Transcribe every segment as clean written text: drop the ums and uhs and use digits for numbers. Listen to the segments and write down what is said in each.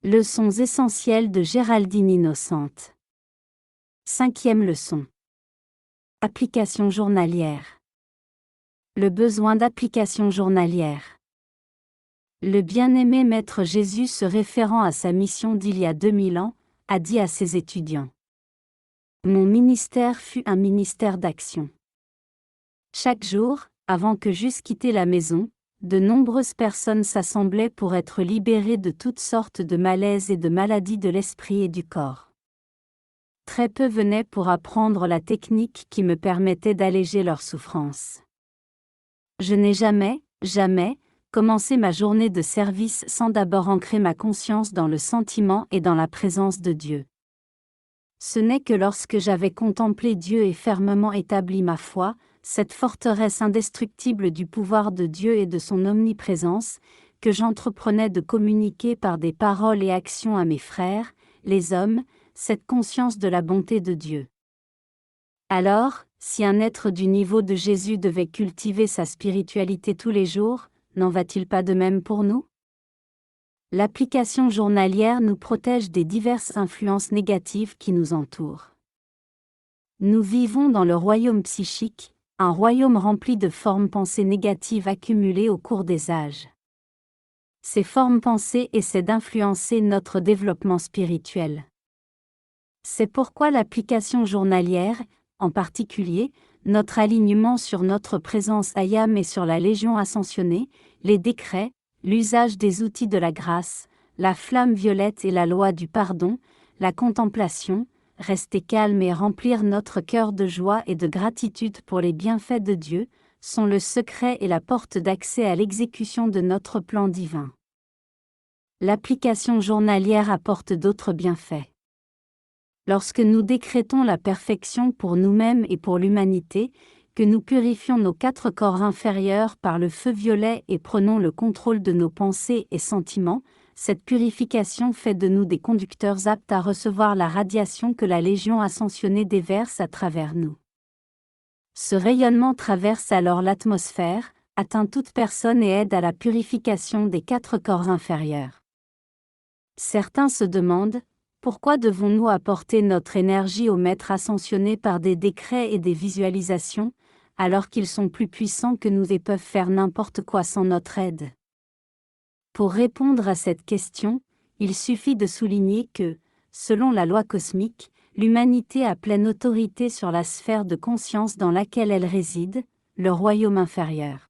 Leçons essentielles de Géraldine Innocente. 5e leçon. Application journalière. Le besoin d'application journalière. Le bien-aimé Maître Jésus, se référant à sa mission d'il y a 2000 ans, a dit à ses étudiants: Mon ministère fut un ministère d'action. Chaque jour, avant que j'eusse quitté la maison, de nombreuses personnes s'assemblaient pour être libérées de toutes sortes de malaises et de maladies de l'esprit et du corps. Très peu venaient pour apprendre la technique qui me permettait d'alléger leurs souffrances. Je n'ai jamais commencé ma journée de service sans d'abord ancrer ma conscience dans le sentiment et dans la présence de Dieu. Ce n'est que lorsque j'avais contemplé Dieu et fermement établi ma foi, cette forteresse indestructible du pouvoir de Dieu et de son omniprésence, que j'entreprenais de communiquer par des paroles et actions à mes frères, les hommes, cette conscience de la bonté de Dieu. Alors, si un être du niveau de Jésus devait cultiver sa spiritualité tous les jours, n'en va-t-il pas de même pour nous? L'application journalière nous protège des diverses influences négatives qui nous entourent. Nous vivons dans le royaume psychique, un royaume rempli de formes pensées négatives accumulées au cours des âges. Ces formes pensées essaient d'influencer notre développement spirituel. C'est pourquoi l'application journalière, en particulier, notre alignement sur notre présence Ayam et sur la Légion ascensionnée, les décrets, l'usage des outils de la grâce, la flamme violette et la loi du pardon, la contemplation, rester calme et remplir notre cœur de joie et de gratitude pour les bienfaits de Dieu, sont le secret et la porte d'accès à l'exécution de notre plan divin. L'application journalière apporte d'autres bienfaits. Lorsque nous décrétons la perfection pour nous-mêmes et pour l'humanité, que nous purifions nos 4 corps inférieurs par le feu violet et prenons le contrôle de nos pensées et sentiments, cette purification fait de nous des conducteurs aptes à recevoir la radiation que la Légion ascensionnée déverse à travers nous. Ce rayonnement traverse alors l'atmosphère, atteint toute personne et aide à la purification des 4 corps inférieurs. Certains se demandent: pourquoi devons-nous apporter notre énergie au Maître ascensionné par des décrets et des visualisations, alors qu'ils sont plus puissants que nous et peuvent faire n'importe quoi sans notre aide? Pour répondre à cette question, il suffit de souligner que, selon la loi cosmique, l'humanité a pleine autorité sur la sphère de conscience dans laquelle elle réside, le royaume inférieur.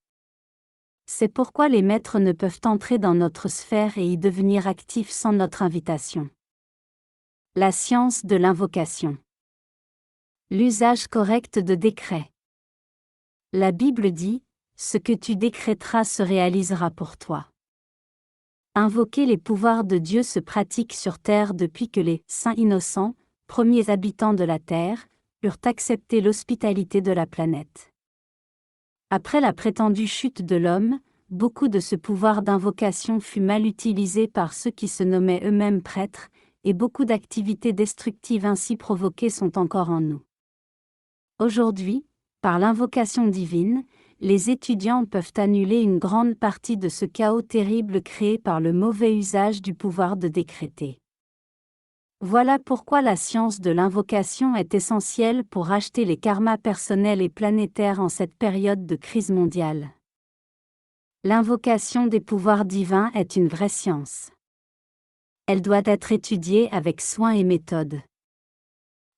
C'est pourquoi les maîtres ne peuvent entrer dans notre sphère et y devenir actifs sans notre invitation. La science de l'invocation. L'usage correct de décrets. La Bible dit: « Ce que tu décréteras se réalisera pour toi. » Invoquer les pouvoirs de Dieu se pratique sur terre depuis que les saints innocents, premiers habitants de la terre, eurent accepté l'hospitalité de la planète. Après la prétendue chute de l'homme, beaucoup de ce pouvoir d'invocation fut mal utilisé par ceux qui se nommaient eux-mêmes prêtres, et beaucoup d'activités destructives ainsi provoquées sont encore en nous. Aujourd'hui, par l'invocation divine, les étudiants peuvent annuler une grande partie de ce chaos terrible créé par le mauvais usage du pouvoir de décréter. Voilà pourquoi la science de l'invocation est essentielle pour racheter les karmas personnels et planétaires en cette période de crise mondiale. L'invocation des pouvoirs divins est une vraie science. Elle doit être étudiée avec soin et méthode.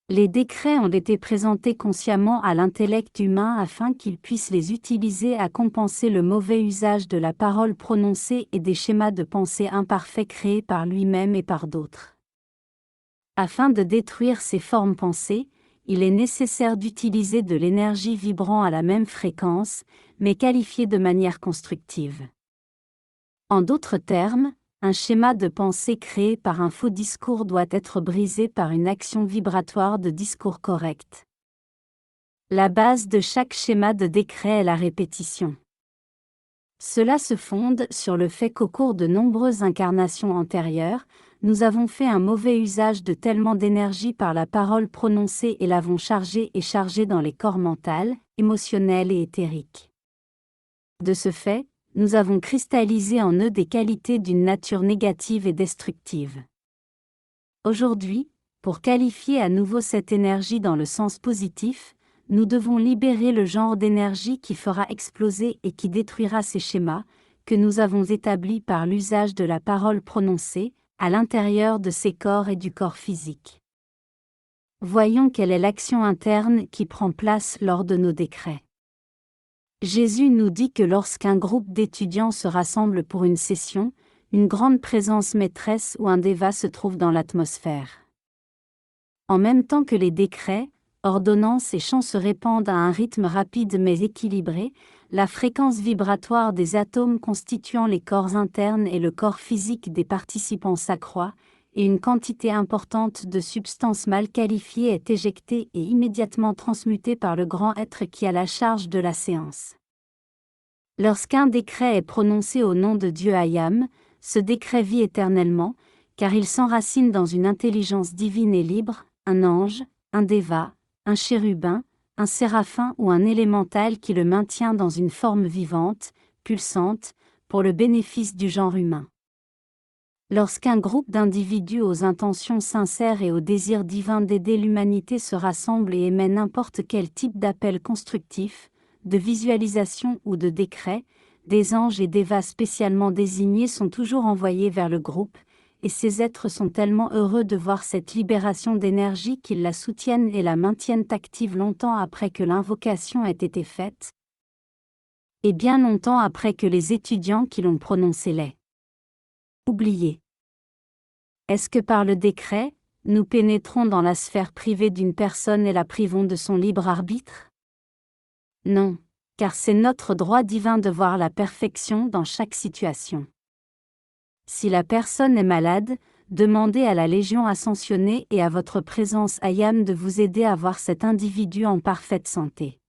Les décrets ont été présentés consciemment à l'intellect humain afin qu'il puisse les utiliser à compenser le mauvais usage de la parole prononcée et des schémas de pensée imparfaits créés par lui-même et par d'autres. Afin de détruire ces formes pensées, il est nécessaire d'utiliser de l'énergie vibrant à la même fréquence, mais qualifiée de manière constructive. En d'autres termes, un schéma de pensée créé par un faux discours doit être brisé par une action vibratoire de discours correct. La base de chaque schéma de décret est la répétition. Cela se fonde sur le fait qu'au cours de nombreuses incarnations antérieures, nous avons fait un mauvais usage de tellement d'énergie par la parole prononcée et l'avons chargée dans les corps mental, émotionnel et éthérique. De ce fait, nous avons cristallisé en eux des qualités d'une nature négative et destructive. Aujourd'hui, pour qualifier à nouveau cette énergie dans le sens positif, nous devons libérer le genre d'énergie qui fera exploser et qui détruira ces schémas, que nous avons établis par l'usage de la parole prononcée, à l'intérieur de ces corps et du corps physique. Voyons quelle est l'action interne qui prend place lors de nos décrets. Jésus nous dit que lorsqu'un groupe d'étudiants se rassemble pour une session, une grande présence maîtresse ou un déva se trouve dans l'atmosphère. En même temps que les décrets, ordonnances et chants se répandent à un rythme rapide mais équilibré, la fréquence vibratoire des atomes constituant les corps internes et le corps physique des participants s'accroît, et une quantité importante de substances mal qualifiées est éjectée et immédiatement transmutée par le grand être qui a la charge de la séance. Lorsqu'un décret est prononcé au nom de Dieu Ayam, ce décret vit éternellement, car il s'enracine dans une intelligence divine et libre, un ange, un déva, un chérubin, un séraphin ou un élémental qui le maintient dans une forme vivante, pulsante, pour le bénéfice du genre humain. Lorsqu'un groupe d'individus aux intentions sincères et au désir divin d'aider l'humanité se rassemble et émet n'importe quel type d'appel constructif, de visualisation ou de décret, des anges et dévas spécialement désignés sont toujours envoyés vers le groupe, et ces êtres sont tellement heureux de voir cette libération d'énergie qu'ils la soutiennent et la maintiennent active longtemps après que l'invocation ait été faite, et bien longtemps après que les étudiants qui l'ont prononcé l'aient oublié. Est-ce que par le décret, nous pénétrons dans la sphère privée d'une personne et la privons de son libre arbitre? Non, car c'est notre droit divin de voir la perfection dans chaque situation. Si la personne est malade, demandez à la Légion ascensionnée et à votre présence Ayam de vous aider à voir cet individu en parfaite santé.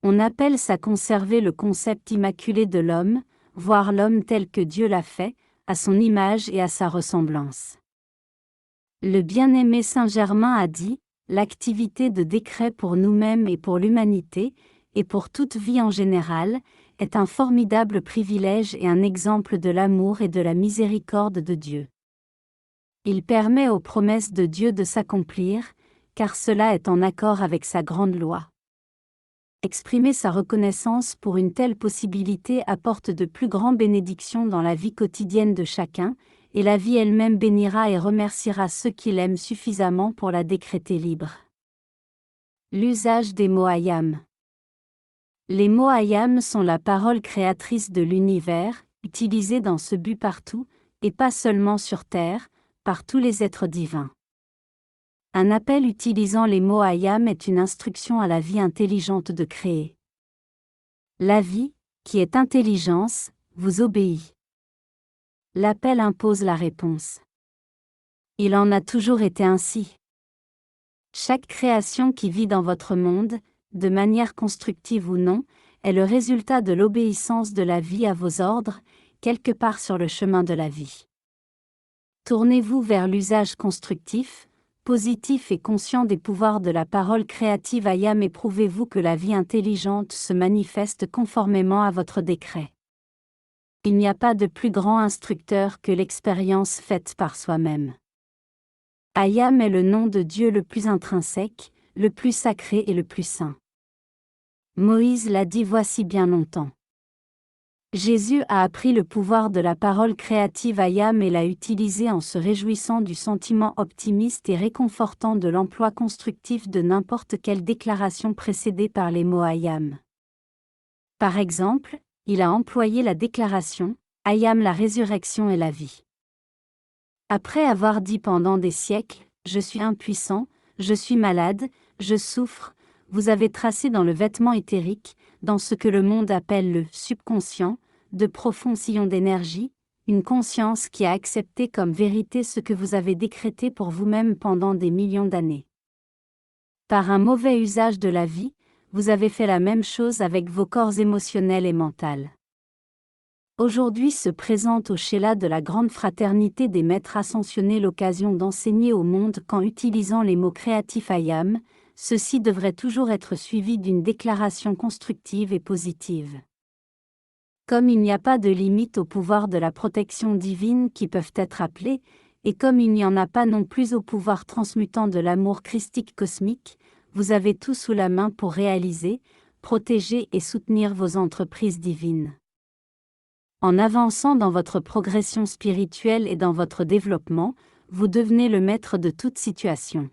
On appelle ça conserver le concept immaculé de l'homme, voir l'homme tel que Dieu l'a fait, à son image et à sa ressemblance. Le bien-aimé Saint Germain a dit, l'activité de décret pour nous-mêmes et pour l'humanité, et pour toute vie en général, est un formidable privilège et un exemple de l'amour et de la miséricorde de Dieu. Il permet aux promesses de Dieu de s'accomplir, car cela est en accord avec sa grande loi. Exprimer sa reconnaissance pour une telle possibilité apporte de plus grandes bénédictions dans la vie quotidienne de chacun, et la vie elle-même bénira et remerciera ceux qui l'aiment suffisamment pour la décréter libre. L'usage des mots Ayam. Les mots Ayam sont la parole créatrice de l'univers, utilisée dans ce but partout, et pas seulement sur Terre, par tous les êtres divins. Un appel utilisant les mots Ayam est une instruction à la vie intelligente de créer. La vie, qui est intelligence, vous obéit. L'appel impose la réponse. Il en a toujours été ainsi. Chaque création qui vit dans votre monde, de manière constructive ou non, est le résultat de l'obéissance de la vie à vos ordres, quelque part sur le chemin de la vie. Tournez-vous vers l'usage constructif, positif et conscient des pouvoirs de la parole créative Ayam et prouvez-vous que la vie intelligente se manifeste conformément à votre décret. Il n'y a pas de plus grand instructeur que l'expérience faite par soi-même. Ayam est le nom de Dieu le plus intrinsèque, le plus sacré et le plus saint. Moïse l'a dit voici bien longtemps. Jésus a appris le pouvoir de la parole créative Ayam et l'a utilisé en se réjouissant du sentiment optimiste et réconfortant de l'emploi constructif de n'importe quelle déclaration précédée par les mots Ayam. Par exemple, il a employé la déclaration « Ayam la résurrection et la vie ». Après avoir dit pendant des siècles « Je suis impuissant, je suis malade, je souffre », vous avez tracé dans le vêtement éthérique, dans ce que le monde appelle le subconscient, de profonds sillons d'énergie, une conscience qui a accepté comme vérité ce que vous avez décrété pour vous-même pendant des millions d'années. Par un mauvais usage de la vie, vous avez fait la même chose avec vos corps émotionnels et mentaux. Aujourd'hui se présente au Sheila de la Grande Fraternité des Maîtres Ascensionnés l'occasion d'enseigner au monde qu'en utilisant les mots créatifs Ayam, ceci devrait toujours être suivi d'une déclaration constructive et positive. Comme il n'y a pas de limite au pouvoir de la protection divine qui peuvent être appelés, et comme il n'y en a pas non plus au pouvoir transmutant de l'amour christique cosmique, vous avez tout sous la main pour réaliser, protéger et soutenir vos entreprises divines. En avançant dans votre progression spirituelle et dans votre développement, vous devenez le maître de toute situation.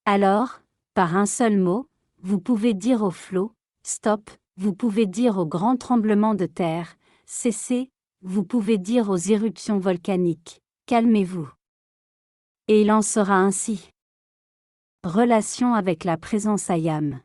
Alors, par un seul mot, vous pouvez dire au flot, stop, vous pouvez dire au grand tremblement de terre, cessez, vous pouvez dire aux éruptions volcaniques, calmez-vous. Et il en sera ainsi. Relation avec la présence Ayam.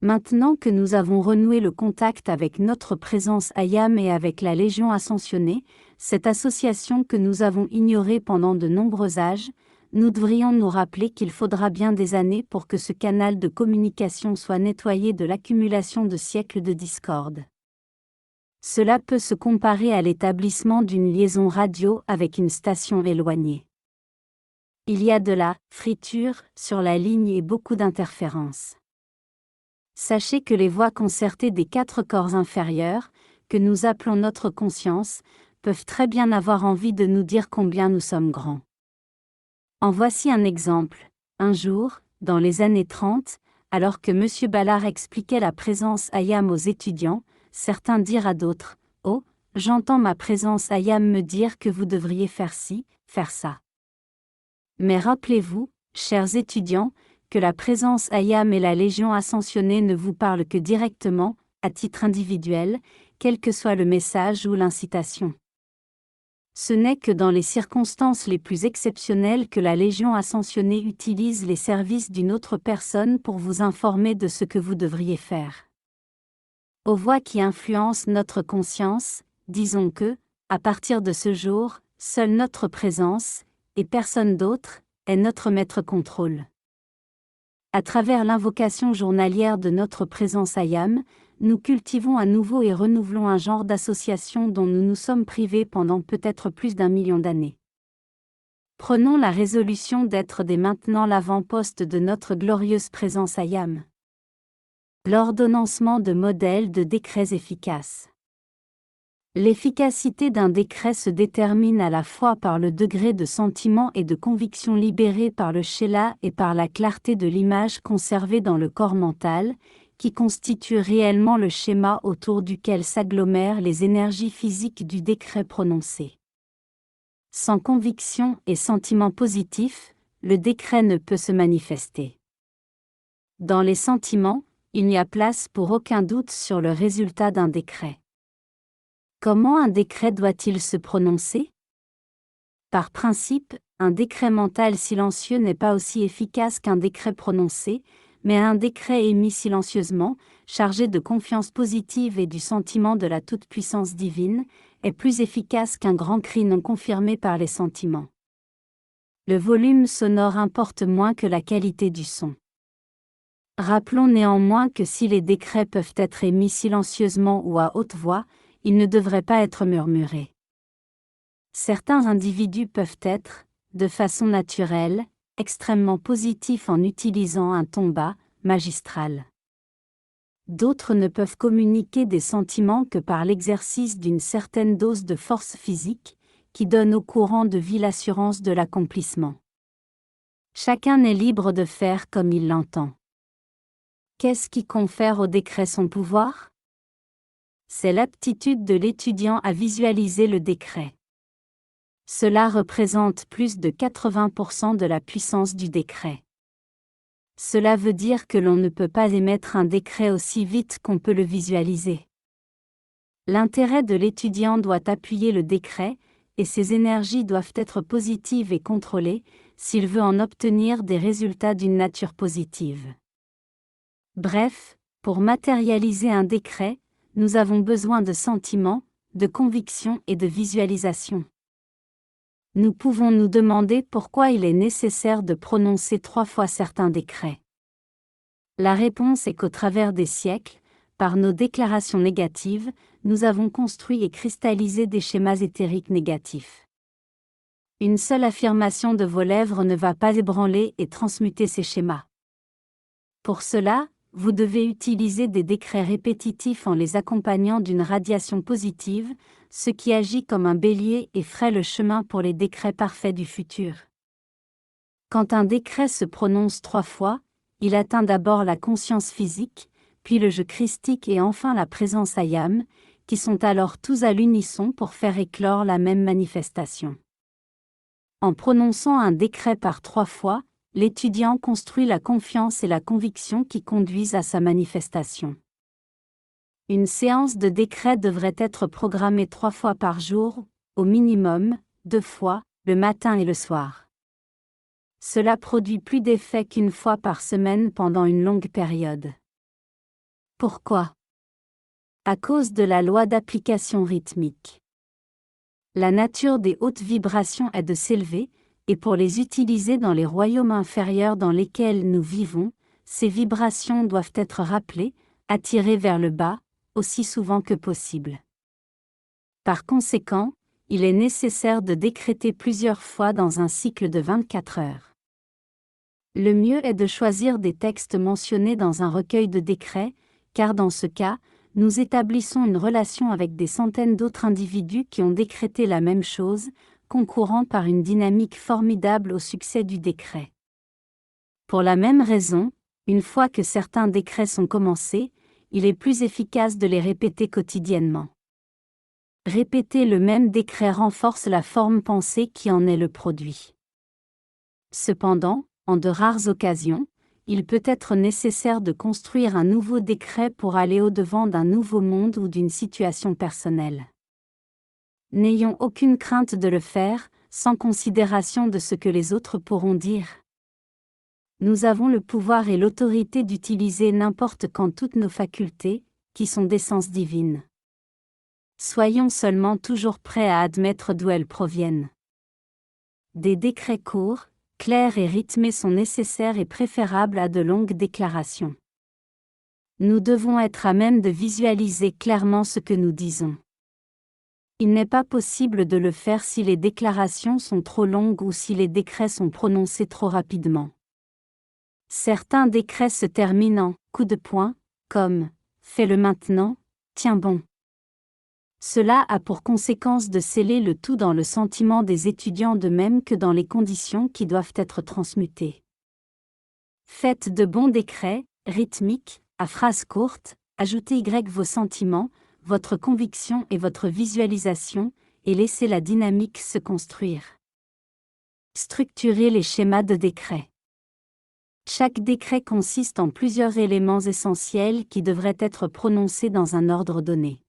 Maintenant que nous avons renoué le contact avec notre présence Ayam et avec la Légion ascensionnée, cette association que nous avons ignorée pendant de nombreux âges, nous devrions nous rappeler qu'il faudra bien des années pour que ce canal de communication soit nettoyé de l'accumulation de siècles de discorde. Cela peut se comparer à l'établissement d'une liaison radio avec une station éloignée. Il y a de la friture sur la ligne et beaucoup d'interférences. Sachez que les voix concertées des 4 corps inférieurs, que nous appelons notre conscience, peuvent très bien avoir envie de nous dire combien nous sommes grands. En voici un exemple. Un jour, dans les années 30, alors que M. Ballard expliquait la présence Ayam aux étudiants, certains dirent à d'autres, « Oh, j'entends ma présence Ayam me dire que vous devriez faire ci, faire ça. » Mais rappelez-vous, chers étudiants, que la présence Ayam et la Légion ascensionnée ne vous parlent que directement, à titre individuel, quel que soit le message ou l'incitation. Ce n'est que dans les circonstances les plus exceptionnelles que la Légion ascensionnée utilise les services d'une autre personne pour vous informer de ce que vous devriez faire. Aux voix qui influencent notre conscience, disons que, à partir de ce jour, seule notre présence, et personne d'autre, est notre maître contrôle. À travers l'invocation journalière de notre présence Ayam, nous cultivons à nouveau et renouvelons un genre d'association dont nous nous sommes privés pendant peut-être plus d'1 million d'années. Prenons la résolution d'être dès maintenant l'avant-poste de notre glorieuse présence Ayam. L'ordonnancement de modèles de décrets efficaces. L'efficacité d'un décret se détermine à la fois par le degré de sentiment et de conviction libéré par le Shelah et par la clarté de l'image conservée dans le corps mental, qui constitue réellement le schéma autour duquel s'agglomèrent les énergies physiques du décret prononcé. Sans conviction et sentiment positif, le décret ne peut se manifester. Dans les sentiments, il n'y a place pour aucun doute sur le résultat d'un décret. Comment un décret doit-il se prononcer? Par principe, un décret mental silencieux n'est pas aussi efficace qu'un décret prononcé, mais un décret émis silencieusement, chargé de confiance positive et du sentiment de la toute-puissance divine, est plus efficace qu'un grand cri non confirmé par les sentiments. Le volume sonore importe moins que la qualité du son. Rappelons néanmoins que si les décrets peuvent être émis silencieusement ou à haute voix, ils ne devraient pas être murmurés. Certains individus peuvent être, de façon naturelle, extrêmement positifs en utilisant un ton bas, magistral. D'autres ne peuvent communiquer des sentiments que par l'exercice d'une certaine dose de force physique, qui donne au courant de vie l'assurance de l'accomplissement. Chacun est libre de faire comme il l'entend. Qu'est-ce qui confère au décret son pouvoir? C'est l'aptitude de l'étudiant à visualiser le décret. Cela représente plus de 80% de la puissance du décret. Cela veut dire que l'on ne peut pas émettre un décret aussi vite qu'on peut le visualiser. L'intérêt de l'étudiant doit appuyer le décret, et ses énergies doivent être positives et contrôlées, s'il veut en obtenir des résultats d'une nature positive. Bref, pour matérialiser un décret, nous avons besoin de sentiments, de conviction et de visualisation. Nous pouvons nous demander pourquoi il est nécessaire de prononcer 3 fois certains décrets. La réponse est qu'au travers des siècles, par nos déclarations négatives, nous avons construit et cristallisé des schémas éthériques négatifs. Une seule affirmation de vos lèvres ne va pas ébranler et transmuter ces schémas. Pour cela, vous devez utiliser des décrets répétitifs en les accompagnant d'une radiation positive, ce qui agit comme un bélier et fraye le chemin pour les décrets parfaits du futur. Quand un décret se prononce 3 fois, il atteint d'abord la conscience physique, puis le je christique et enfin la présence ayam, qui sont alors tous à l'unisson pour faire éclore la même manifestation. En prononçant un décret par 3 fois, l'étudiant construit la confiance et la conviction qui conduisent à sa manifestation. Une séance de décret devrait être programmée 3 fois par jour, au minimum, 2 fois, le matin et le soir. Cela produit plus d'effet qu'une fois par semaine pendant une longue période. Pourquoi ? À cause de la loi d'application rythmique. La nature des hautes vibrations est de s'élever, et pour les utiliser dans les royaumes inférieurs dans lesquels nous vivons, ces vibrations doivent être rappelées, attirées vers le bas, aussi souvent que possible. Par conséquent, il est nécessaire de décréter plusieurs fois dans un cycle de 24 heures. Le mieux est de choisir des textes mentionnés dans un recueil de décrets, car dans ce cas, nous établissons une relation avec des centaines d'autres individus qui ont décrété la même chose, concourant par une dynamique formidable au succès du décret. Pour la même raison, une fois que certains décrets sont commencés, il est plus efficace de les répéter quotidiennement. Répéter le même décret renforce la forme pensée qui en est le produit. Cependant, en de rares occasions, il peut être nécessaire de construire un nouveau décret pour aller au-devant d'un nouveau monde ou d'une situation personnelle. N'ayons aucune crainte de le faire, sans considération de ce que les autres pourront dire. Nous avons le pouvoir et l'autorité d'utiliser n'importe quand toutes nos facultés, qui sont d'essence divine. Soyons seulement toujours prêts à admettre d'où elles proviennent. Des décrets courts, clairs et rythmés sont nécessaires et préférables à de longues déclarations. Nous devons être à même de visualiser clairement ce que nous disons. Il n'est pas possible de le faire si les déclarations sont trop longues ou si les décrets sont prononcés trop rapidement. Certains décrets se terminent en coup de poing, comme « fais-le maintenant, tiens bon ». Cela a pour conséquence de sceller le tout dans le sentiment des étudiants de même que dans les conditions qui doivent être transmutées. Faites de bons décrets, rythmiques, à phrases courtes, ajoutez vos sentiments, votre conviction et votre visualisation, et laissez la dynamique se construire. Structurez les schémas de décrets. Chaque décret consiste en plusieurs éléments essentiels qui devraient être prononcés dans un ordre donné.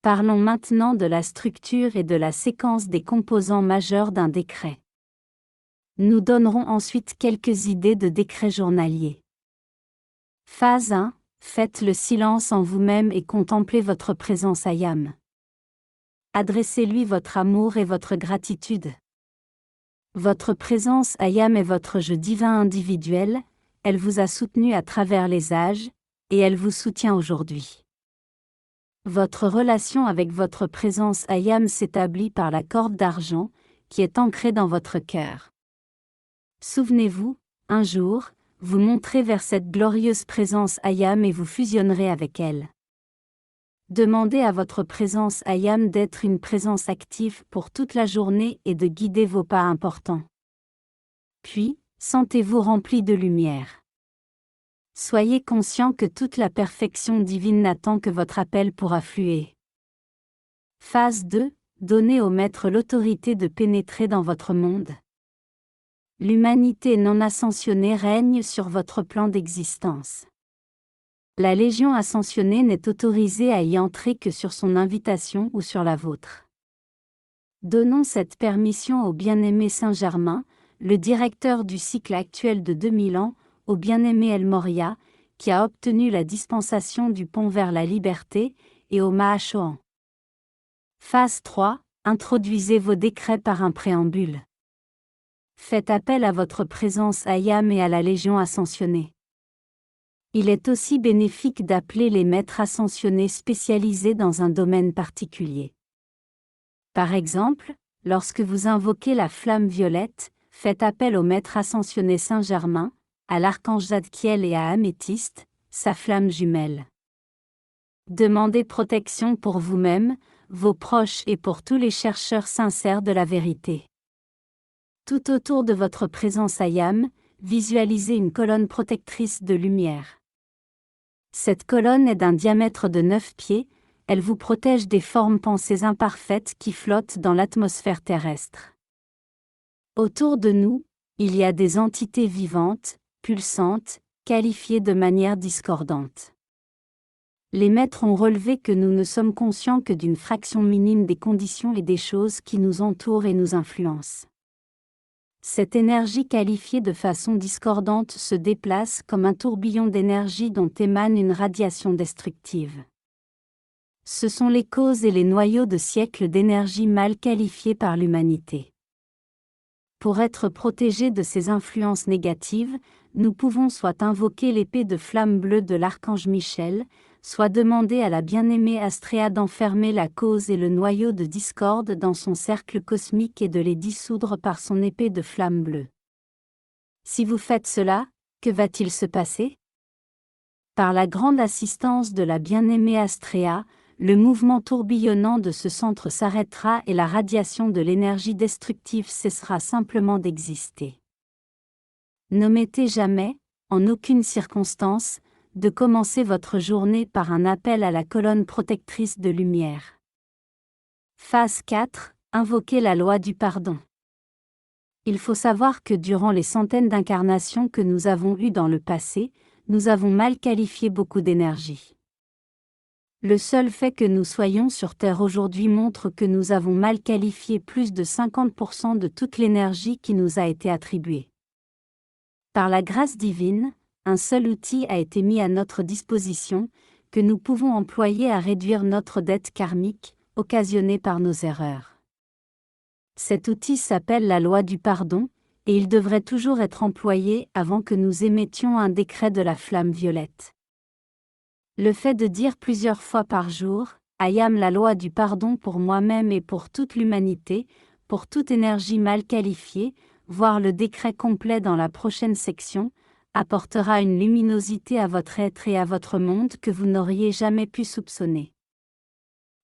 Parlons maintenant de la structure et de la séquence des composants majeurs d'un décret. Nous donnerons ensuite quelques idées de décrets journaliers. Phase 1. Faites le silence en vous-même et contemplez votre présence ayam. Adressez-lui votre amour et votre gratitude. Votre présence ayam est votre je divin individuel, elle vous a soutenu à travers les âges, et elle vous soutient aujourd'hui. Votre relation avec votre présence ayam s'établit par la corde d'argent, qui est ancrée dans votre cœur. Souvenez-vous, un jour, vous monterez vers cette glorieuse présence ayam et vous fusionnerez avec elle. Demandez à votre présence ayam d'être une présence active pour toute la journée et de guider vos pas importants. Puis, sentez-vous rempli de lumière. Soyez conscient que toute la perfection divine n'attend que votre appel pour affluer. Phase 2. Donnez au Maître l'autorité de pénétrer dans votre monde. L'humanité non ascensionnée règne sur votre plan d'existence. La Légion ascensionnée n'est autorisée à y entrer que sur son invitation ou sur la vôtre. Donnons cette permission au bien-aimé Saint-Germain, le directeur du cycle actuel de 2000 ans, au bien-aimé El Morya, qui a obtenu la dispensation du pont vers la liberté, et au Mahachohan. Phase 3. Introduisez vos décrets par un préambule. Faites appel à votre présence ayam et à la Légion ascensionnée. Il est aussi bénéfique d'appeler les maîtres ascensionnés spécialisés dans un domaine particulier. Par exemple, lorsque vous invoquez la flamme violette, faites appel au maître ascensionné Saint-Germain, à l'archange Zadkiel et à Améthyste, sa flamme jumelle. Demandez protection pour vous-même, vos proches et pour tous les chercheurs sincères de la vérité. Tout autour de votre présence Ayam, visualisez une colonne protectrice de lumière. Cette colonne est d'un diamètre de 9 pieds, elle vous protège des formes pensées imparfaites qui flottent dans l'atmosphère terrestre. Autour de nous, il y a des entités vivantes, pulsantes, qualifiées de manière discordante. Les maîtres ont relevé que nous ne sommes conscients que d'une fraction minime des conditions et des choses qui nous entourent et nous influencent. Cette énergie qualifiée de façon discordante se déplace comme un tourbillon d'énergie dont émane une radiation destructive. Ce sont les causes et les noyaux de siècles d'énergie mal qualifiée par l'humanité. Pour être protégés de ces influences négatives, nous pouvons soit invoquer l'épée de flamme bleue de l'archange Michel, soit demander à la bien-aimée Astréa d'enfermer la cause et le noyau de discorde dans son cercle cosmique et de les dissoudre par son épée de flamme bleue. Si vous faites cela, que va-t-il se passer? Par la grande assistance de la bien-aimée Astréa, le mouvement tourbillonnant de ce centre s'arrêtera et la radiation de l'énergie destructive cessera simplement d'exister. N'omettez jamais, en aucune circonstance, de commencer votre journée par un appel à la colonne protectrice de lumière. Phase 4. Invoquer la loi du pardon. Il faut savoir que durant les centaines d'incarnations que nous avons eues dans le passé, nous avons mal qualifié beaucoup d'énergie. Le seul fait que nous soyons sur Terre aujourd'hui montre que nous avons mal qualifié plus de 50% de toute l'énergie qui nous a été attribuée. Par la grâce divine, un seul outil a été mis à notre disposition, que nous pouvons employer à réduire notre dette karmique, occasionnée par nos erreurs. Cet outil s'appelle la loi du pardon, et il devrait toujours être employé avant que nous émettions un décret de la flamme violette. Le fait de dire plusieurs fois par jour, « Ayam la loi du pardon pour moi-même et pour toute l'humanité », pour toute énergie mal qualifiée, voir le décret complet dans la prochaine section, apportera une luminosité à votre être et à votre monde que vous n'auriez jamais pu soupçonner.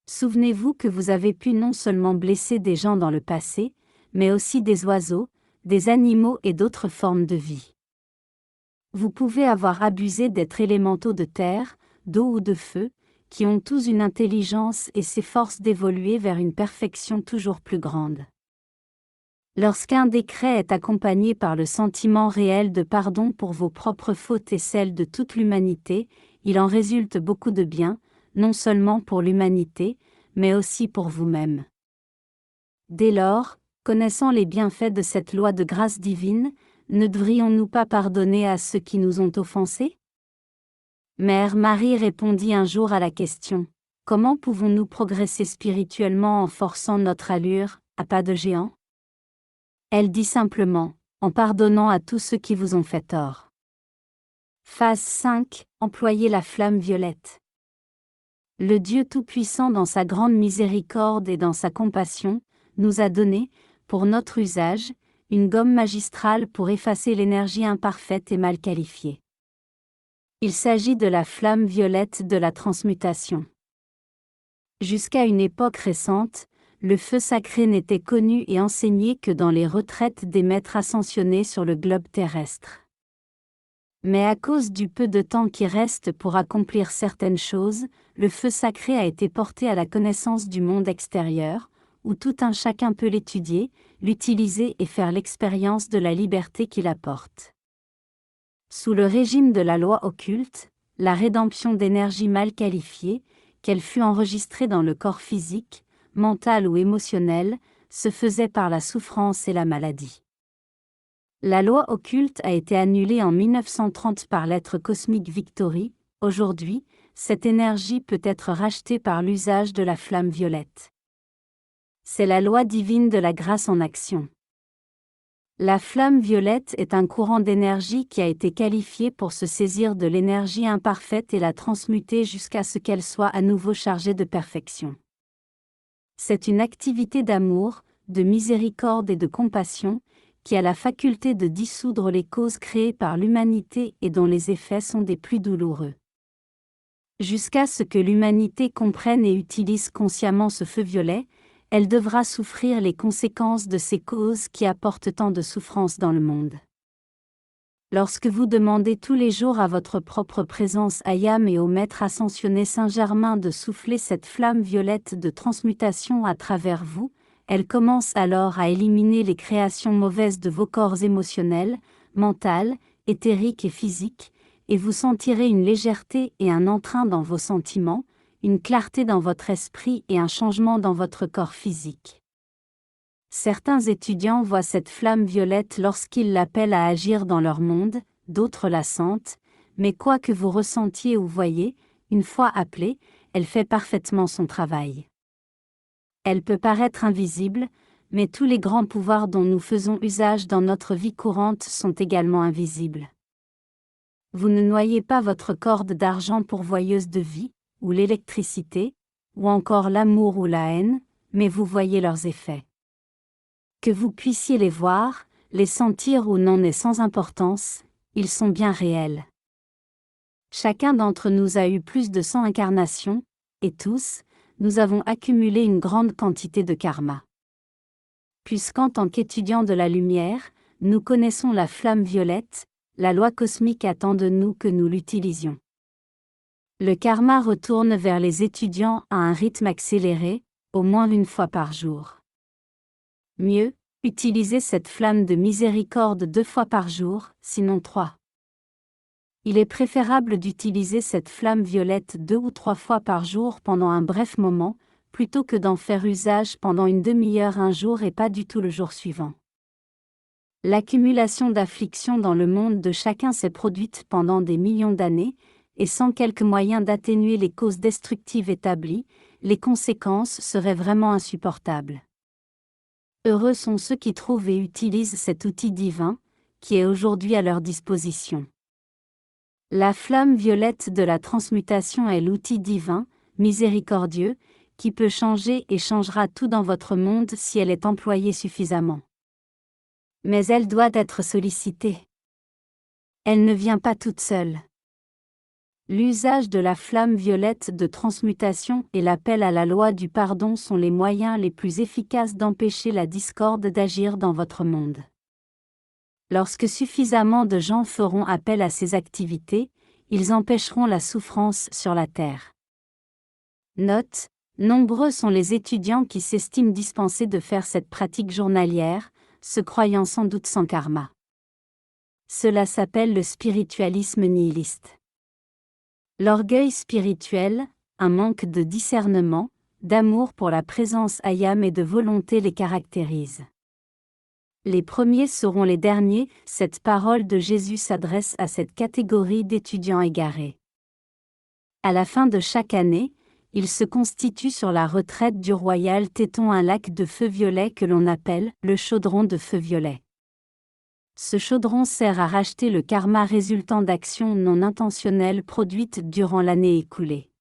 Souvenez-vous que vous avez pu non seulement blesser des gens dans le passé, mais aussi des oiseaux, des animaux et d'autres formes de vie. Vous pouvez avoir abusé d'êtres élémentaux de terre, d'eau ou de feu, qui ont tous une intelligence et s'efforcent d'évoluer vers une perfection toujours plus grande. Lorsqu'un décret est accompagné par le sentiment réel de pardon pour vos propres fautes et celles de toute l'humanité, il en résulte beaucoup de bien, non seulement pour l'humanité, mais aussi pour vous-même. Dès lors, connaissant les bienfaits de cette loi de grâce divine, ne devrions-nous pas pardonner à ceux qui nous ont offensés? Mère Marie répondit un jour à la question « Comment pouvons-nous progresser spirituellement en forçant notre allure, à pas de géant ?» Elle dit simplement « En pardonnant à tous ceux qui vous ont fait tort. » Phase 5. Employer la flamme violette. Le Dieu Tout-Puissant dans sa grande miséricorde et dans sa compassion, nous a donné, pour notre usage, une gomme magistrale pour effacer l'énergie imparfaite et mal qualifiée. Il s'agit de la flamme violette de la transmutation. Jusqu'à une époque récente, le feu sacré n'était connu et enseigné que dans les retraites des maîtres ascensionnés sur le globe terrestre. Mais à cause du peu de temps qui reste pour accomplir certaines choses, le feu sacré a été porté à la connaissance du monde extérieur, où tout un chacun peut l'étudier, l'utiliser et faire l'expérience de la liberté qu'il apporte. Sous le régime de la loi occulte, la rédemption d'énergie mal qualifiée, qu'elle fût enregistrée dans le corps physique, mental ou émotionnel, se faisait par la souffrance et la maladie. La loi occulte a été annulée en 1930 par l'être cosmique Victory. Aujourd'hui, cette énergie peut être rachetée par l'usage de la flamme violette. C'est la loi divine de la grâce en action. La flamme violette est un courant d'énergie qui a été qualifié pour se saisir de l'énergie imparfaite et la transmuter jusqu'à ce qu'elle soit à nouveau chargée de perfection. C'est une activité d'amour, de miséricorde et de compassion, qui a la faculté de dissoudre les causes créées par l'humanité et dont les effets sont des plus douloureux. Jusqu'à ce que l'humanité comprenne et utilise consciemment ce feu violet, elle devra souffrir les conséquences de ces causes qui apportent tant de souffrance dans le monde. Lorsque vous demandez tous les jours à votre propre présence Ayam et au Maître ascensionné Saint-Germain de souffler cette flamme violette de transmutation à travers vous, elle commence alors à éliminer les créations mauvaises de vos corps émotionnels, mentales, éthériques et physiques, et vous sentirez une légèreté et un entrain dans vos sentiments, une clarté dans votre esprit et un changement dans votre corps physique. Certains étudiants voient cette flamme violette lorsqu'ils l'appellent à agir dans leur monde, d'autres la sentent, mais quoi que vous ressentiez ou voyez, une fois appelée, elle fait parfaitement son travail. Elle peut paraître invisible, mais tous les grands pouvoirs dont nous faisons usage dans notre vie courante sont également invisibles. Vous ne noyez pas votre corde d'argent pourvoyeuse de vie, ou l'électricité, ou encore l'amour ou la haine, mais vous voyez leurs effets. Que vous puissiez les voir, les sentir ou non n'est sans importance, ils sont bien réels. Chacun d'entre nous a eu plus de 100 incarnations, et tous, nous avons accumulé une grande quantité de karma. Puisqu'en tant qu'étudiants de la lumière, nous connaissons la flamme violette, la loi cosmique attend de nous que nous l'utilisions. Le karma retourne vers les étudiants à un rythme accéléré, au moins une fois par jour. Mieux, utilisez cette flamme de miséricorde 2 fois par jour, sinon 3. Il est préférable d'utiliser cette flamme violette 2 ou 3 fois par jour pendant un bref moment, plutôt que d'en faire usage pendant une demi-heure un jour et pas du tout le jour suivant. L'accumulation d'afflictions dans le monde de chacun s'est produite pendant des millions d'années, et sans quelques moyens d'atténuer les causes destructives établies, les conséquences seraient vraiment insupportables. Heureux sont ceux qui trouvent et utilisent cet outil divin, qui est aujourd'hui à leur disposition. La flamme violette de la transmutation est l'outil divin, miséricordieux, qui peut changer et changera tout dans votre monde si elle est employée suffisamment. Mais elle doit être sollicitée. Elle ne vient pas toute seule. L'usage de la flamme violette de transmutation et l'appel à la loi du pardon sont les moyens les plus efficaces d'empêcher la discorde d'agir dans votre monde. Lorsque suffisamment de gens feront appel à ces activités, ils empêcheront la souffrance sur la terre. Note: nombreux sont les étudiants qui s'estiment dispensés de faire cette pratique journalière, se croyant sans doute sans karma. Cela s'appelle le spiritualisme nihiliste. L'orgueil spirituel, un manque de discernement, d'amour pour la présence Ayam et de volonté les caractérise. Les premiers seront les derniers, cette parole de Jésus s'adresse à cette catégorie d'étudiants égarés. À la fin de chaque année, il se constitue sur la retraite du royal Téton un lac de feu violet que l'on appelle le chaudron de feu violet. Ce chaudron sert à racheter le karma résultant d'actions non intentionnelles produites durant l'année écoulée.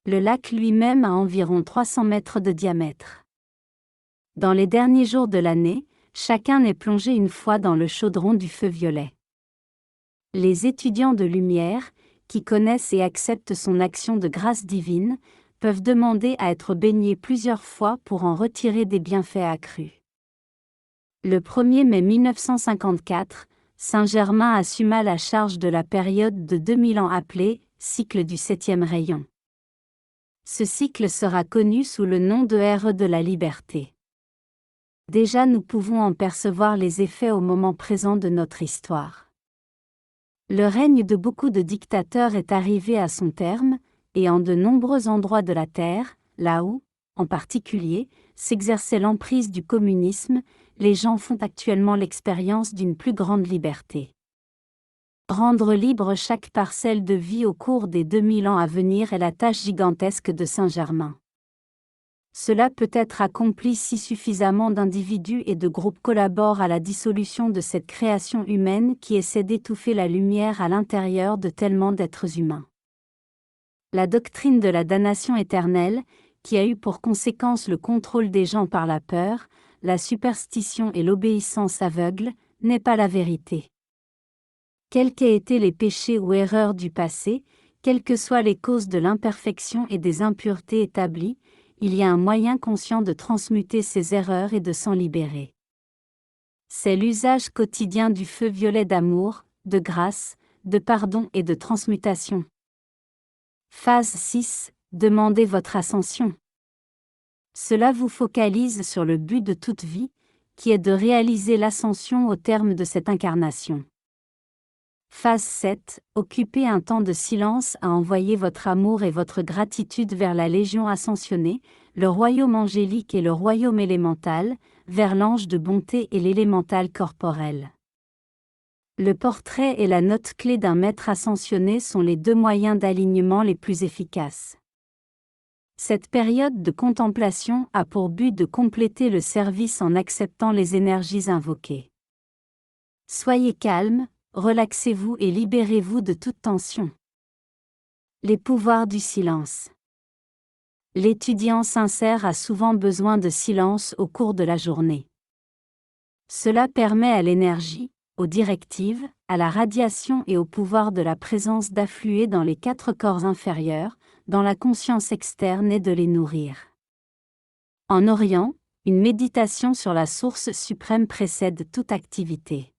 Le lac lui-même a environ 300 mètres de diamètre. Dans les derniers jours de l'année, chacun est plongé une fois dans le chaudron du feu violet. Les étudiants de lumière, qui connaissent et acceptent son action de grâce divine, peuvent demander à être baignés plusieurs fois pour en retirer des bienfaits accrus. Le 1er mai 1954, Saint-Germain assuma la charge de la période de 2000 ans appelée « cycle du 7e rayon ». Ce cycle sera connu sous le nom de ère de la liberté. Déjà nous pouvons en percevoir les effets au moment présent de notre histoire. Le règne de beaucoup de dictateurs est arrivé à son terme, et en de nombreux endroits de la Terre, là où, en particulier, s'exerçait l'emprise du communisme, les gens font actuellement l'expérience d'une plus grande liberté. Rendre libre chaque parcelle de vie au cours des 2000 ans à venir est la tâche gigantesque de Saint-Germain. Cela peut être accompli si suffisamment d'individus et de groupes collaborent à la dissolution de cette création humaine qui essaie d'étouffer la lumière à l'intérieur de tellement d'êtres humains. La doctrine de la damnation éternelle, qui a eu pour conséquence le contrôle des gens par la peur, la superstition et l'obéissance aveugle, n'est pas la vérité. Quels qu'aient été les péchés ou erreurs du passé, quelles que soient les causes de l'imperfection et des impuretés établies, il y a un moyen conscient de transmuter ces erreurs et de s'en libérer. C'est l'usage quotidien du feu violet d'amour, de grâce, de pardon et de transmutation. Phase 6. Demandez votre ascension. Cela vous focalise sur le but de toute vie, qui est de réaliser l'ascension au terme de cette incarnation. Phase 7. Occupez un temps de silence à envoyer votre amour et votre gratitude vers la Légion ascensionnée, le royaume angélique et le royaume élémental, vers l'ange de bonté et l'élémental corporel. Le portrait et la note clé d'un maître ascensionné sont les deux moyens d'alignement les plus efficaces. Cette période de contemplation a pour but de compléter le service en acceptant les énergies invoquées. Soyez calme, relaxez-vous et libérez-vous de toute tension. Les pouvoirs du silence. L'étudiant sincère a souvent besoin de silence au cours de la journée. Cela permet à l'énergie, aux directives, à la radiation et au pouvoir de la présence d'affluer dans les 4 corps inférieurs, dans la conscience externe et de les nourrir. En Orient, une méditation sur la source suprême précède toute activité.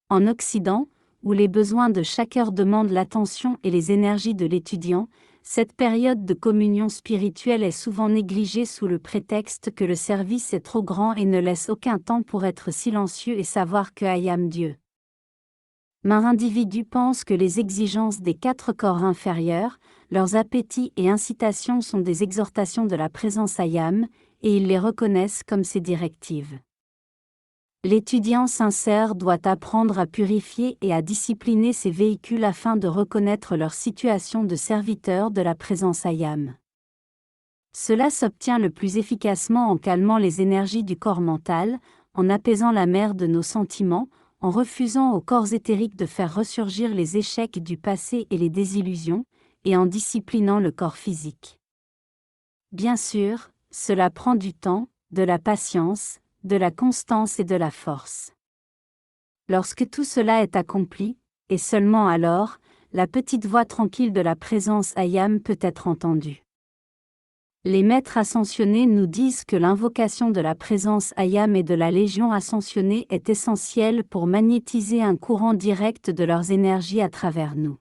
En Occident, où les besoins de chaque heure demandent l'attention et les énergies de l'étudiant, cette période de communion spirituelle est souvent négligée sous le prétexte que le service est trop grand et ne laisse aucun temps pour être silencieux et savoir que I am Dieu. Un individu pense que les exigences des 4 corps inférieurs, leurs appétits et incitations sont des exhortations de la présence I am, et ils les reconnaissent comme ses directives. L'étudiant sincère doit apprendre à purifier et à discipliner ses véhicules afin de reconnaître leur situation de serviteur de la présence I am. Cela s'obtient le plus efficacement en calmant les énergies du corps mental, en apaisant la mer de nos sentiments, en refusant aux corps éthériques de faire ressurgir les échecs du passé et les désillusions, et en disciplinant le corps physique. Bien sûr, cela prend du temps, de la patience, de la constance et de la force. Lorsque tout cela est accompli, et seulement alors, la petite voix tranquille de la présence I am peut être entendue. Les maîtres ascensionnés nous disent que l'invocation de la présence I am et de la Légion ascensionnée est essentielle pour magnétiser un courant direct de leurs énergies à travers nous.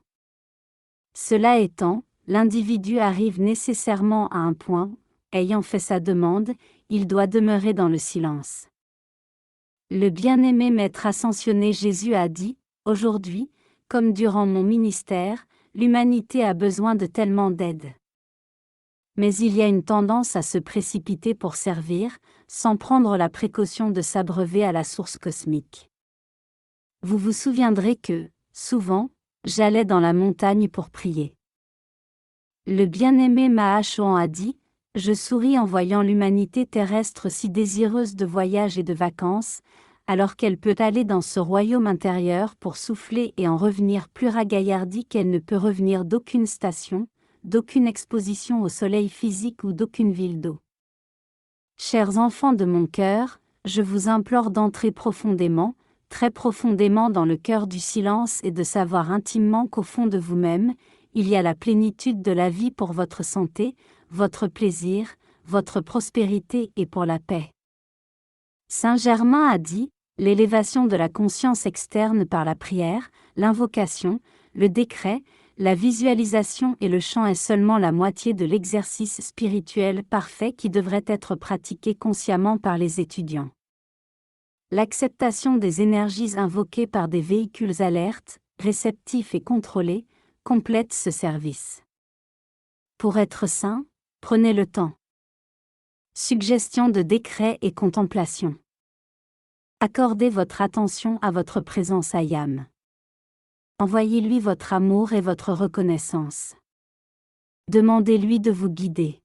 Cela étant, l'individu arrive nécessairement à un point, ayant fait sa demande, il doit demeurer dans le silence. Le bien-aimé Maître ascensionné Jésus a dit, « Aujourd'hui, comme durant mon ministère, l'humanité a besoin de tellement d'aide. » Mais il y a une tendance à se précipiter pour servir, sans prendre la précaution de s'abreuver à la source cosmique. Vous vous souviendrez que, souvent, j'allais dans la montagne pour prier. Le bien-aimé Mahachohan a dit, « Je souris en voyant l'humanité terrestre si désireuse de voyage et de vacances, alors qu'elle peut aller dans ce royaume intérieur pour souffler et en revenir plus ragaillardie qu'elle ne peut revenir d'aucune station, d'aucune exposition au soleil physique ou d'aucune ville d'eau. Chers enfants de mon cœur, je vous implore d'entrer profondément, très profondément dans le cœur du silence et de savoir intimement qu'au fond de vous-même, il y a la plénitude de la vie pour votre santé, votre plaisir, votre prospérité et pour la paix. » Saint Germain a dit, l'élévation de la conscience externe par la prière, l'invocation, le décret, la visualisation et le chant est seulement la moitié de l'exercice spirituel parfait qui devrait être pratiqué consciemment par les étudiants. L'acceptation des énergies invoquées par des véhicules alertes, réceptifs et contrôlés, complète ce service. Pour être saint, prenez le temps. Suggestion de décret et contemplation. Accordez votre attention à votre présence I am. Envoyez-lui votre amour et votre reconnaissance. Demandez-lui de vous guider.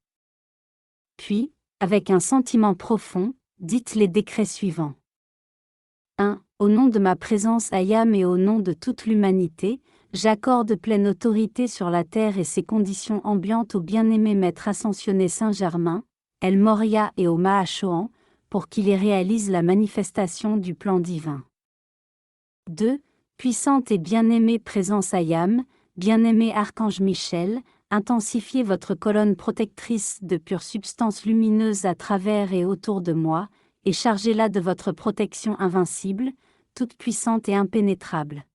Puis, avec un sentiment profond, dites les décrets suivants. 1. Au nom de ma présence I am et au nom de toute l'humanité, j'accorde pleine autorité sur la terre et ses conditions ambiantes au bien-aimé Maître ascensionné Saint Germain, El Moria et au Mahachohan, pour qu'il y réalise la manifestation du plan divin. 2. Puissante et bien-aimée présence Ayam, bien-aimé Archange Michel, intensifiez votre colonne protectrice de pure substance lumineuse à travers et autour de moi, et chargez-la de votre protection invincible, toute puissante et impénétrable.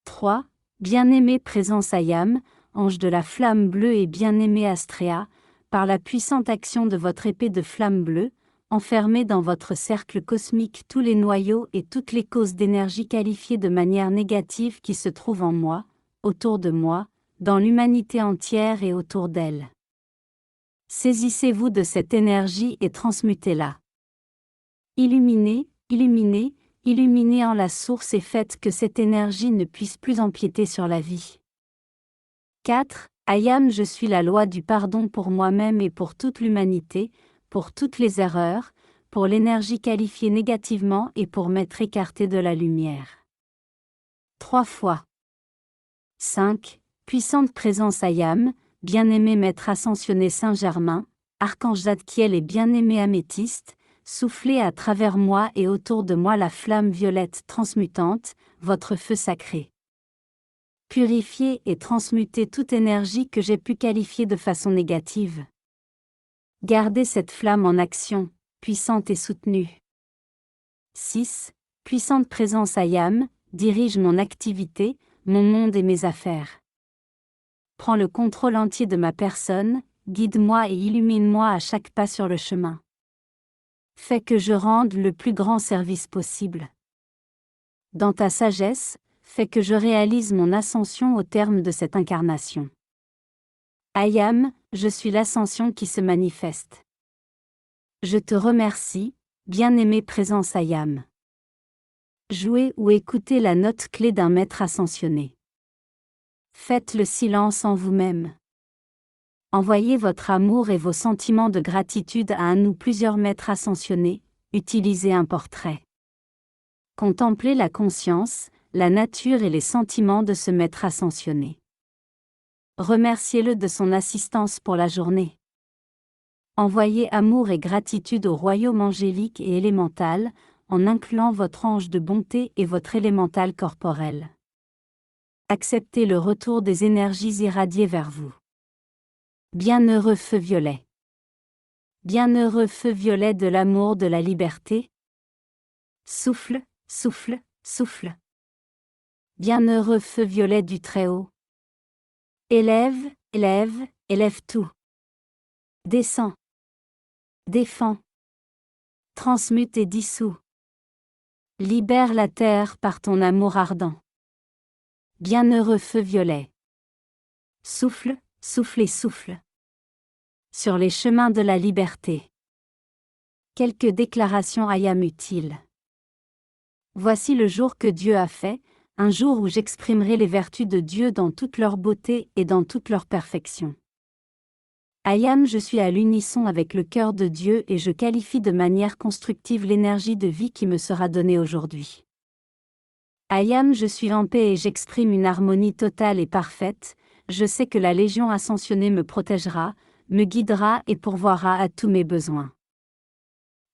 3. Bien-aimé présence Ayam, ange de la flamme bleue et bien-aimé Astrea, par la puissante action de votre épée de flamme bleue, enfermez dans votre cercle cosmique tous les noyaux et toutes les causes d'énergie qualifiées de manière négative qui se trouvent en moi, autour de moi, dans l'humanité entière et autour d'elle. Saisissez-vous de cette énergie et transmutez-la. Illuminez, illuminez, illuminez en la source et faites que cette énergie ne puisse plus empiéter sur la vie. 4. Ayam, je suis la loi du pardon pour moi-même et pour toute l'humanité, pour toutes les erreurs, pour l'énergie qualifiée négativement et pour m'être écarté de la lumière. 3 fois. 5. Puissante présence Ayam, bien-aimé Maître ascensionné Saint-Germain, Archange Zadkiel et bien-aimé Améthyste, soufflez à travers moi et autour de moi la flamme violette transmutante, votre feu sacré. Purifiez et transmutez toute énergie que j'ai pu qualifier de façon négative. Gardez cette flamme en action, puissante et soutenue. 6. Puissante présence Ayam, dirige mon activité, mon monde et mes affaires. Prends le contrôle entier de ma personne, guide-moi et illumine-moi à chaque pas sur le chemin. Fais que je rende le plus grand service possible. Dans ta sagesse, fais que je réalise mon ascension au terme de cette incarnation. Ayam, je suis l'ascension qui se manifeste. Je te remercie, bien-aimée présence Ayam. Jouez ou écoutez la note clé d'un maître ascensionné. Faites le silence en vous-même. Envoyez votre amour et vos sentiments de gratitude à un ou plusieurs maîtres ascensionnés, utilisez un portrait. Contemplez la conscience, la nature et les sentiments de ce maître ascensionné. Remerciez-le de son assistance pour la journée. Envoyez amour et gratitude au royaume angélique et élémental, en incluant votre ange de bonté et votre élémental corporel. Acceptez le retour des énergies irradiées vers vous. Bienheureux feu violet. Bienheureux feu violet de l'amour de la liberté. Souffle, souffle, souffle. Bienheureux feu violet du Très-Haut. Élève, élève, élève tout. Descends. Défends. Transmute et dissout. Libère la terre par ton amour ardent. Bienheureux feu violet. Souffle, souffle et souffle. Sur les chemins de la liberté. Quelques déclarations Ayam utiles. Voici le jour que Dieu a fait, un jour où j'exprimerai les vertus de Dieu dans toute leur beauté et dans toute leur perfection. Ayam, je suis à l'unisson avec le cœur de Dieu et je qualifie de manière constructive l'énergie de vie qui me sera donnée aujourd'hui. Ayam, je suis en paix et j'exprime une harmonie totale et parfaite, je sais que la Légion ascensionnée me protégera, me guidera et pourvoira à tous mes besoins.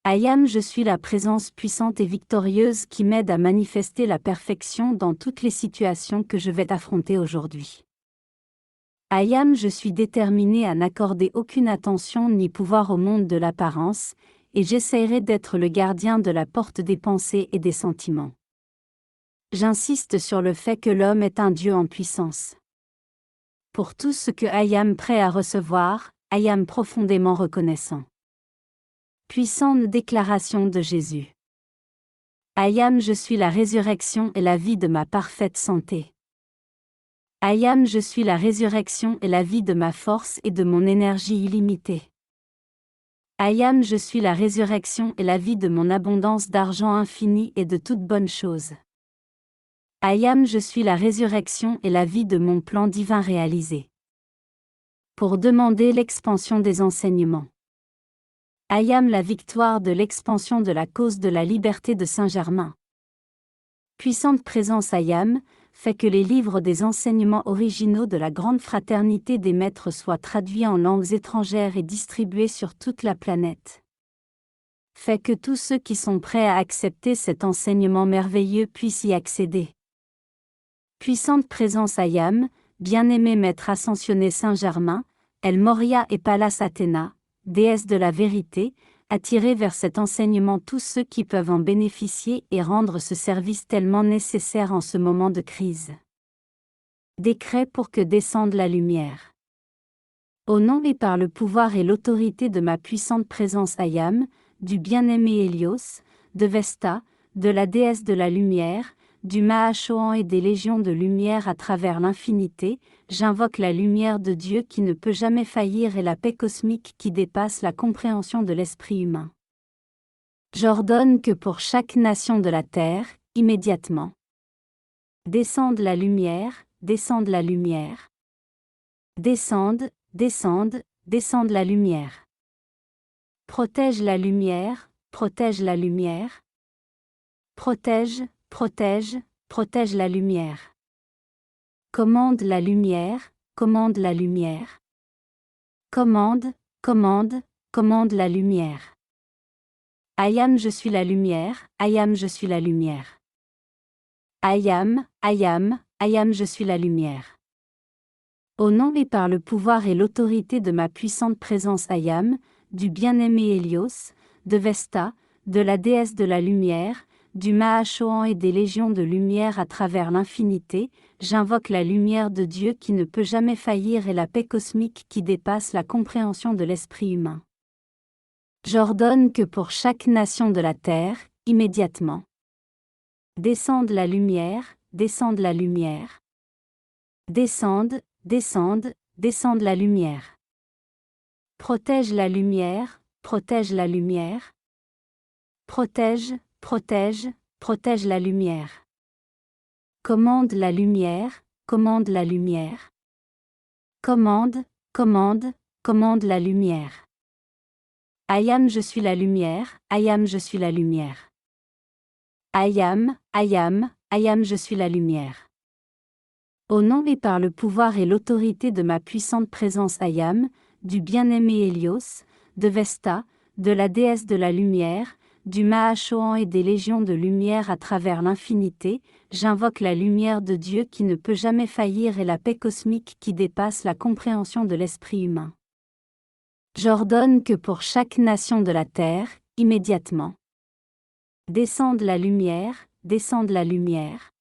Ayam, je suis la présence puissante et victorieuse qui m'aide à manifester la perfection dans toutes les situations que je vais affronter aujourd'hui. Ayam, je suis déterminée à n'accorder aucune attention ni pouvoir au monde de l'apparence, et j'essaierai d'être le gardien de la porte des pensées et des sentiments. J'insiste sur le fait que l'homme est un Dieu en puissance. Pour tout ce que Ayam prêt à recevoir, Ayam profondément reconnaissant. Puissante déclaration de Jésus. Ayam, je suis la résurrection et la vie de ma parfaite santé. Ayam, je suis la résurrection et la vie de ma force et de mon énergie illimitée. Ayam, je suis la résurrection et la vie de mon abondance d'argent infini et de toutes bonnes choses. Ayam, je suis la résurrection et la vie de mon plan divin réalisé. Pour demander l'expansion des enseignements. Ayam, la victoire de l'expansion de la cause de la liberté de Saint-Germain. Puissante présence Ayam, fait que les livres des enseignements originaux de la grande fraternité des maîtres soient traduits en langues étrangères et distribués sur toute la planète. Fais que tous ceux qui sont prêts à accepter cet enseignement merveilleux puissent y accéder. Puissante présence Ayam, bien-aimé Maître ascensionné Saint-Germain, El Moria et Pallas Athéna, déesse de la vérité, attirez vers cet enseignement tous ceux qui peuvent en bénéficier et rendre ce service tellement nécessaire en ce moment de crise. Décret pour que descende la lumière. Au nom et par le pouvoir et l'autorité de ma puissante présence Ayam, du bien-aimé Hélios, de Vesta, de la déesse de la lumière, du Mahachohan et des légions de lumière à travers l'infinité, j'invoque la lumière de Dieu qui ne peut jamais faillir et la paix cosmique qui dépasse la compréhension de l'esprit humain. J'ordonne que pour chaque nation de la terre, immédiatement, descende la lumière, descende la lumière. Descende, descende, descende la lumière. Protège la lumière, protège la lumière. Protège, protège, protège la lumière. Commande la lumière, commande la lumière. Commande, commande, commande la lumière. Ayam je suis la lumière, Ayam je suis la lumière. Ayam, Ayam, Ayam je suis la lumière. Au nom et par le pouvoir et l'autorité de ma puissante présence Ayam, du bien-aimé Hélios, de Vesta, de la déesse de la lumière, du Mahachohan et des légions de lumière à travers l'infinité, j'invoque la lumière de Dieu qui ne peut jamais faillir et la paix cosmique qui dépasse la compréhension de l'esprit humain. J'ordonne que pour chaque nation de la terre, immédiatement, descende la lumière, descende la lumière. Descende, descende, descende la lumière. Protège la lumière, protège la lumière. Protège, protège, protège la lumière. Commande la lumière, commande la lumière. Commande, commande, commande la lumière. Ayam je suis la lumière, Ayam je suis la lumière. Ayam, Ayam, Ayam je suis la lumière. Au nom et par le pouvoir et l'autorité de ma puissante présence Ayam, du bien-aimé Hélios, de Vesta, de la déesse de la lumière, du Mahachohan et des légions de lumière à travers l'infinité, j'invoque la lumière de Dieu qui ne peut jamais faillir et la paix cosmique qui dépasse la compréhension de l'esprit humain. J'ordonne que pour chaque nation de la terre, immédiatement, descende la lumière, descende la lumière.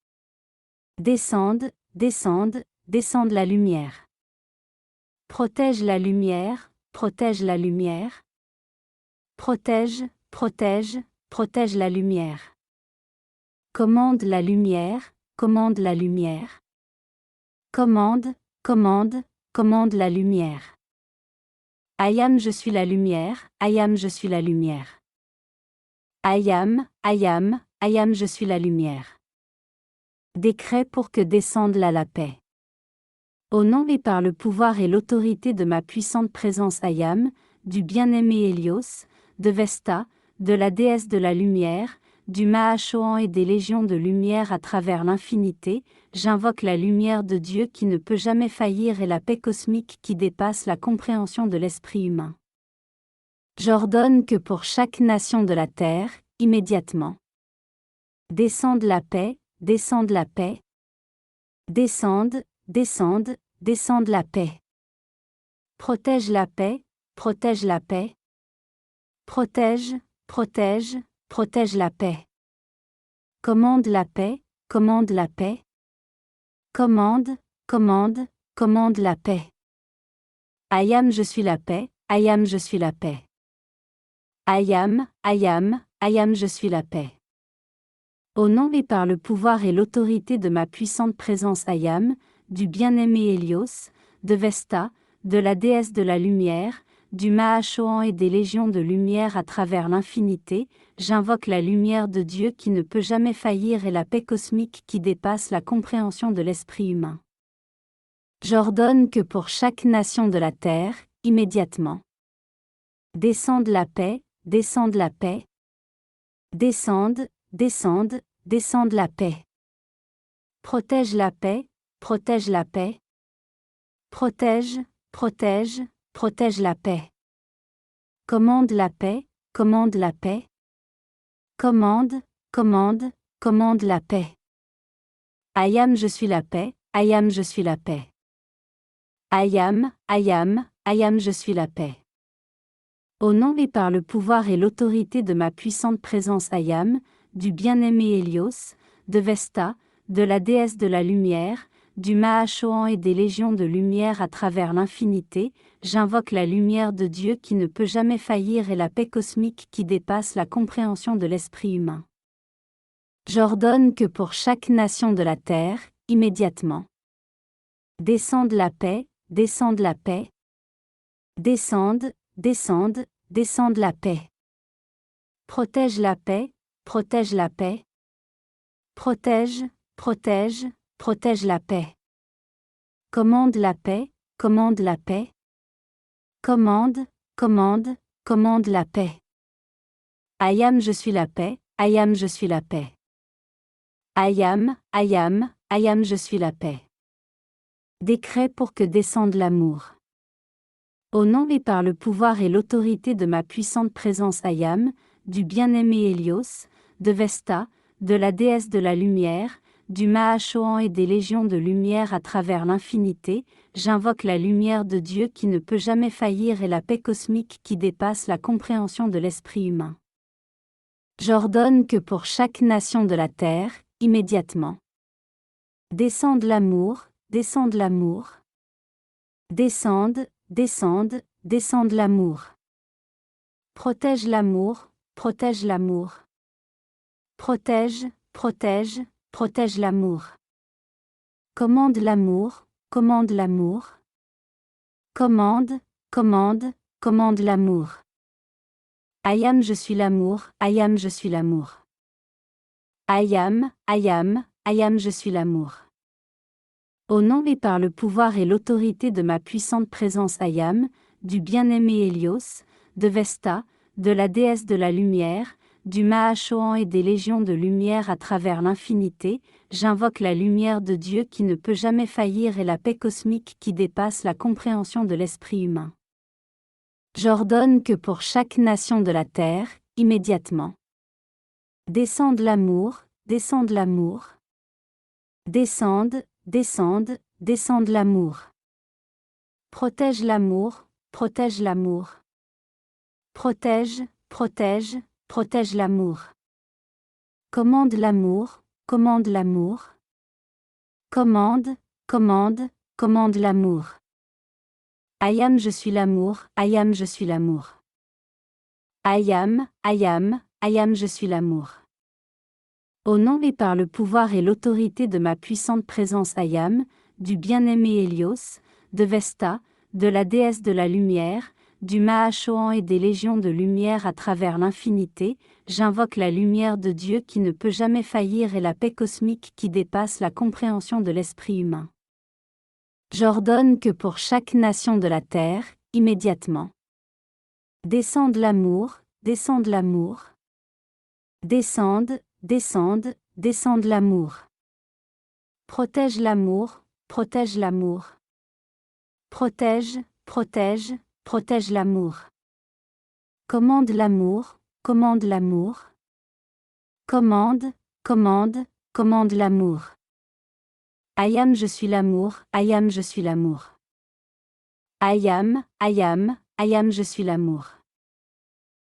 Descende, descende, descende la lumière. Protège la lumière, protège la lumière. Protège, protège, protège la lumière. Commande la lumière, commande la lumière. Commande, commande, commande la lumière. Ayam je suis la lumière, Ayam je suis la lumière. Ayam, Ayam, Ayam je suis la lumière. Décret pour que descende la paix. Au nom et par le pouvoir et l'autorité de ma puissante présence Ayam, du bien-aimé Hélios, de Vesta, de la déesse de la lumière, du Mahachohan et des légions de lumière à travers l'infinité, j'invoque la lumière de Dieu qui ne peut jamais faillir et la paix cosmique qui dépasse la compréhension de l'esprit humain. J'ordonne que pour chaque nation de la terre, immédiatement, descende la paix, descende la paix. Descende, descende, descende la paix. Protège la paix, protège la paix. Protège, protège, protège la paix. Commande la paix, commande la paix. Commande, commande, commande la paix. Ayam je suis la paix, Ayam je suis la paix. Ayam, Ayam, Ayam je suis la paix. Au nom et par le pouvoir et l'autorité de ma puissante présence Ayam, du bien-aimé Hélios, de Vesta, de la déesse de la lumière, du Mahachohan et des légions de lumière à travers l'infinité, j'invoque la lumière de Dieu qui ne peut jamais faillir et la paix cosmique qui dépasse la compréhension de l'esprit humain. J'ordonne que pour chaque nation de la terre, immédiatement, descende la paix, descende la paix. Descende, descende, descende la paix. Protège la paix, protège la paix. Protège, protège, protège la paix. Commande la paix, commande la paix. Commande, commande, commande la paix. I am je suis la paix, I am je suis la paix. I am je suis la paix. Au nom et par le pouvoir et l'autorité de ma puissante présence I am, du bien-aimé Hélios, de Vesta, de la déesse de la lumière, du Mahachohan et des légions de lumière à travers l'infinité, j'invoque la lumière de Dieu qui ne peut jamais faillir et la paix cosmique qui dépasse la compréhension de l'esprit humain. J'ordonne que pour chaque nation de la terre, immédiatement, descende la paix, descende la paix. Descende, descende, descende la paix. Protège la paix, protège la paix. Protège, protège, protège la paix. Commande la paix, commande la paix. Commande, commande, commande la paix. I am je suis la paix, I am je suis la paix. I am je suis la paix. Décret pour que descende l'amour. Au nom et par le pouvoir et l'autorité de ma puissante présence I am, du bien-aimé Hélios, de Vesta, de la déesse de la lumière, du Mahachohan et des légions de lumière à travers l'infinité, j'invoque la lumière de Dieu qui ne peut jamais faillir et la paix cosmique qui dépasse la compréhension de l'esprit humain. J'ordonne que pour chaque nation de la terre, immédiatement, descende l'amour, descende l'amour. Descende, descende, descende l'amour. Protège l'amour, protège l'amour. Protège, protège, protège l'amour. Commande l'amour, commande l'amour. Commande, commande, commande l'amour. I am je suis l'amour, I am je suis l'amour. I am je suis l'amour. Au nom et par le pouvoir et l'autorité de ma puissante présence I am, du bien-aimé Hélios, de Vesta, de la déesse de la lumière, du Mahachohan et des légions de lumière à travers l'infinité, j'invoque la lumière de Dieu qui ne peut jamais faillir et la paix cosmique qui dépasse la compréhension de l'esprit humain. J'ordonne que pour chaque nation de la terre, immédiatement, descende l'amour, descende l'amour. Descende, descende, descende l'amour. Protège l'amour, protège l'amour. Protège, protège, protège l'amour. Commande l'amour, commande l'amour. Commande, commande, commande l'amour. I am je suis l'amour, I am je suis l'amour. I am je suis l'amour. Au nom et par le pouvoir et l'autorité de ma puissante présence I am, du bien-aimé Hélios, de Vesta, de la déesse de la lumière, du Mahachohan et des légions de lumière à travers l'infinité, j'invoque la lumière de Dieu qui ne peut jamais faillir et la paix cosmique qui dépasse la compréhension de l'esprit humain. J'ordonne que pour chaque nation de la terre, immédiatement, descende l'amour, descende l'amour. Descende, descende, descende l'amour. Protège l'amour, protège l'amour. Protège, protège, protège l'amour. Commande l'amour, commande l'amour. Commande, commande, commande l'amour. I am je suis l'amour, I am je suis l'amour. I am je suis l'amour.